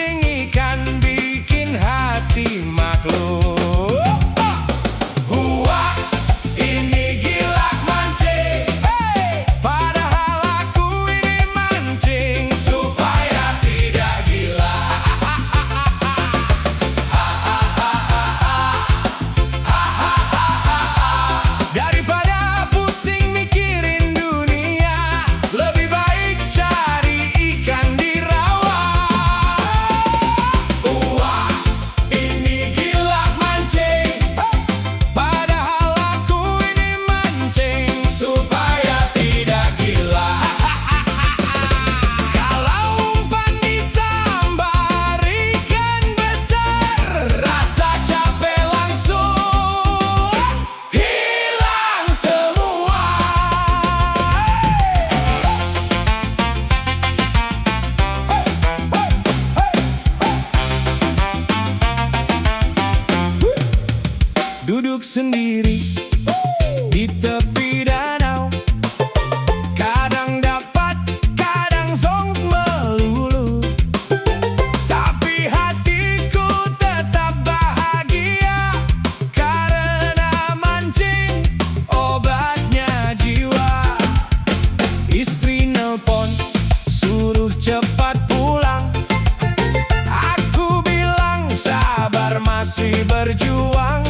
mancing ikan bikin hati maklum. Wah, ini gila mancing. Hey! Padahal aku ini mancing supaya tidak gila. Daripada pusing mikirin dunia, lebih baik cari ikan di rawa. Wah, ini gila mancing. Padahal aku ini mancing supaya tidak gila. Kalau umpan disambar ikan besar, rasa capek langsung hilang semua. Duduk sendiri di tepi danau, kadang dapat, kadang zonk melulu. Tapi hatiku tetap bahagia, karena mancing obatnya jiwa. Istri nelpon, suruh cepat pulang. Aku bilang sabar, masih berjuang.